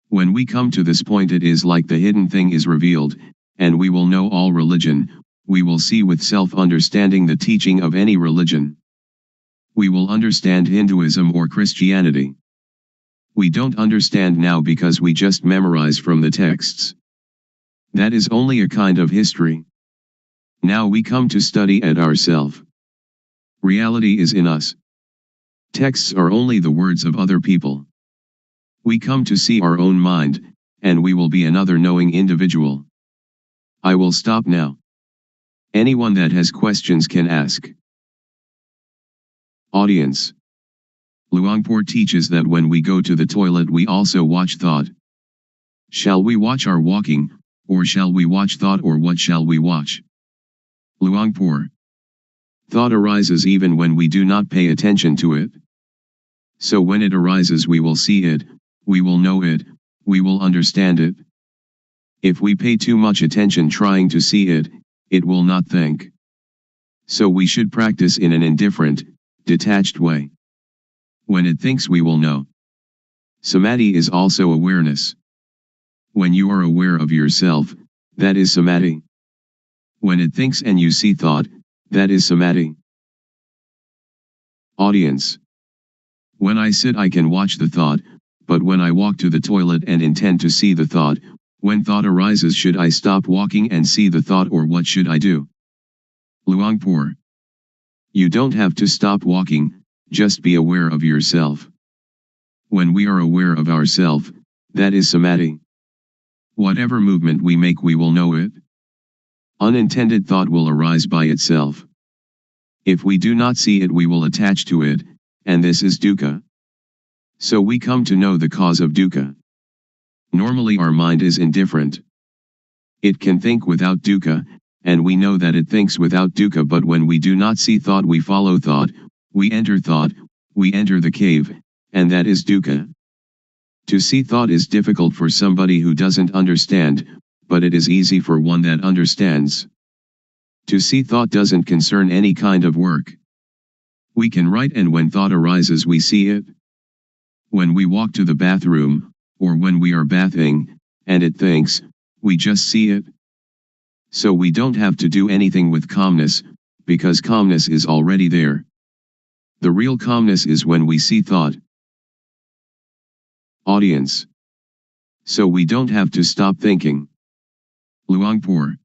When we come to this point, it is like the hidden thing is revealed, and we will know all religion. We will see with self-understanding the teaching of any religion. We will understand Hinduism or Christianity. We don't understand now because we just memorize from the texts. That is only a kind of history. Now we come to study at ourself. Reality is in us. Texts are only the words of other people. We come to see our own mind, and we will be another knowing individual. I will stop now. Anyone that has questions can ask. Audience. Luangpor teaches that when we go to the toilet we also watch thought. Shall we watch our walking, or shall we watch thought, or what shall we watch? Luangpor. Thought arises even when we do not pay attention to it. So when it arises we will see it, we will know it, we will understand it. If we pay too much attention trying to see it, it will not think. So we should practice in an indifferent, detached way. When it thinks we will know. Samadhi is also awareness. When you are aware of yourself, that is samadhi. When it thinks and you see thought, that is samadhi. Audience. When I sit I can watch the thought, but when I walk to the toilet and intend to see the thought, when thought arises, should I stop walking and see the thought, or what should I do? Luangpor. You don't have to stop walking, just be aware of yourself. When we are aware of ourself, that is samadhi. Whatever movement we make we will know it. Unintended thought will arise by itself. If we do not see it we will attach to it, and this is dukkha. So we come to know the cause of dukkha. Normally our mind is indifferent. It can think without dukkha, and we know that it thinks without dukkha, but when we do not see thought we follow thought, we enter the cave, and that is dukkha. To see thought is difficult for somebody who doesn't understand, but it is easy for one that understands. To see thought doesn't concern any kind of work. We can write, and when thought arises we see it. When we walk to the bathroom, or when we are bathing, and it thinks, we just see it. So we don't have to do anything with calmness, because calmness is already there. The real calmness is when we see thought. Audience. So we don't have to stop thinking. Luangpor.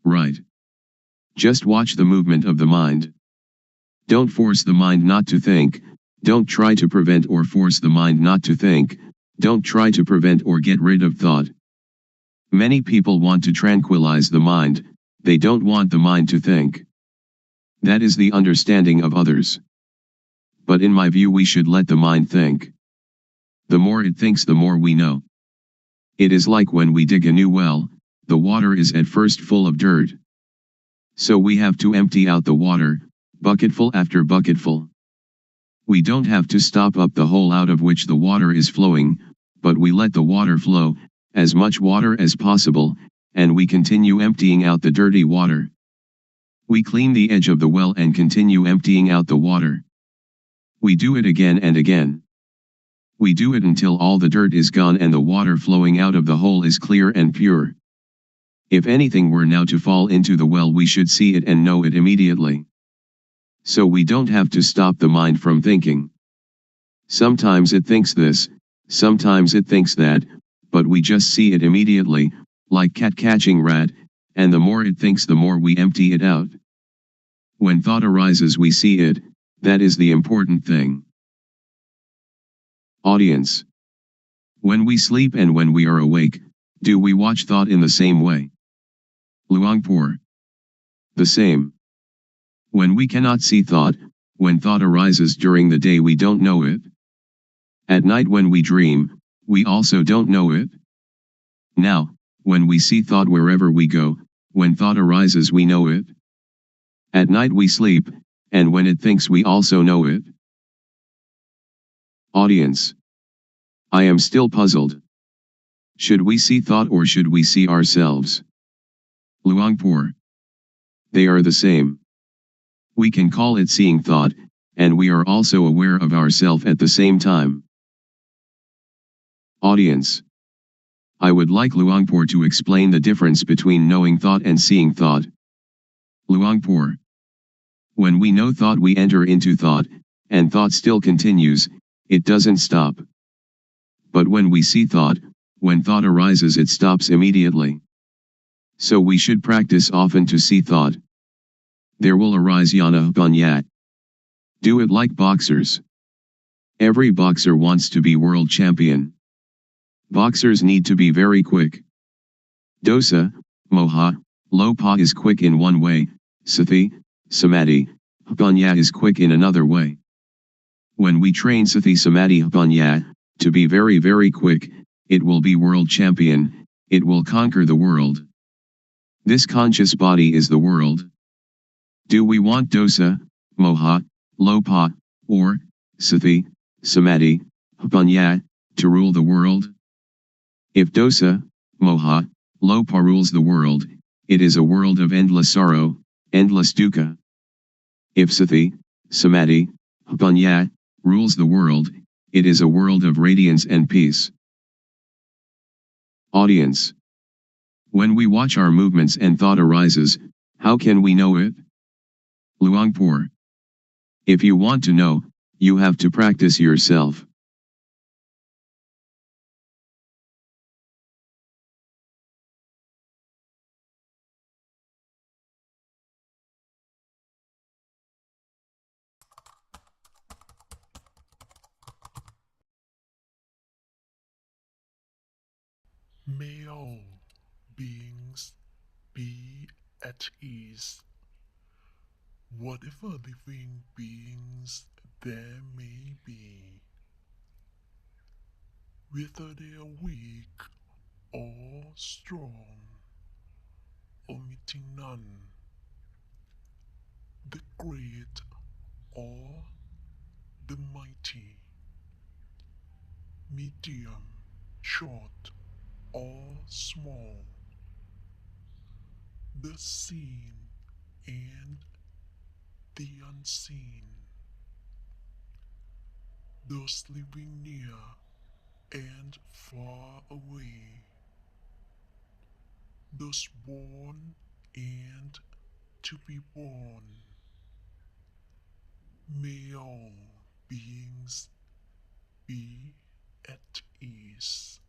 Right. Just watch the movement of the mind. Don't force the mind not to think, don't try to prevent or force the mind not to think, don't try to prevent or get rid of thought. Many people want to tranquilize the mind, they don't want the mind to think. That is the understanding of others. But in my view we should let the mind think. The more it thinks the more we know. It is like when we dig a new well, the water is at first full of dirt. So we have to empty out the water, bucketful after bucketful. We don't have to stop up the hole out of which the water is flowing, but we let the water flow, as much water as possible, and we continue emptying out the dirty water. We clean the edge of the well and continue emptying out the water. We do it again and again. We do it until all the dirt is gone and the water flowing out of the hole is clear and pure. If anything were now to fall into the well we should see it and know it immediately. So we don't have to stop the mind from thinking. Sometimes it thinks this, sometimes it thinks that, but we just see it immediately, like cat catching rat, and the more it thinks the more we empty it out. When thought arises we see it, that is the important thing. Audience. When we sleep and when we are awake, do we watch thought in the same way? Luangpor. The same. When we cannot see thought, when thought arises during the day we don't know it. At night when we dream, we also don't know it. Now, when we see thought wherever we go, when thought arises we know it. At night we sleep, and when it thinks we also know it. Audience. I am still puzzled. Should we see thought or should we see ourselves? Luangpor. They are the same. We can call it seeing thought, and we are also aware of ourself at the same time. Audience. I would like Luangpor to explain the difference between knowing thought and seeing thought. Luangpor. When we know thought we enter into thought, and thought still continues, it doesn't stop. But when we see thought, when thought arises it stops immediately. So we should practice often to see thought. There will arise yana ganya. Do it like boxers. Every boxer wants to be world champion. Boxers need to be very quick. Dosa, moha, lopa is quick in one way, sati, samadhi, ganya is quick in another way. When we train sati samadhi ganya, to be very very quick, it will be world champion, it will conquer the world. This conscious body is the world. Do we want dosa, moha, lopa, or sati, samadhi, ganya, to rule the world? If dosa, moha, lopa rules the world, it is a world of endless sorrow, endless dukkha. If sati, samadhi, ganya, rules the world, It is a world of radiance and peace. Audience. When we watch our movements and thought arises, how can we know it? Luangpor. If you want to know, you have to practice yourself. May all beings be at ease, whatever living beings there may be, whether they are weak or strong, omitting none, the great or the mighty, medium, short or small, the seen and the unseen, those living near and far away, those born and to be born. May all beings be at ease.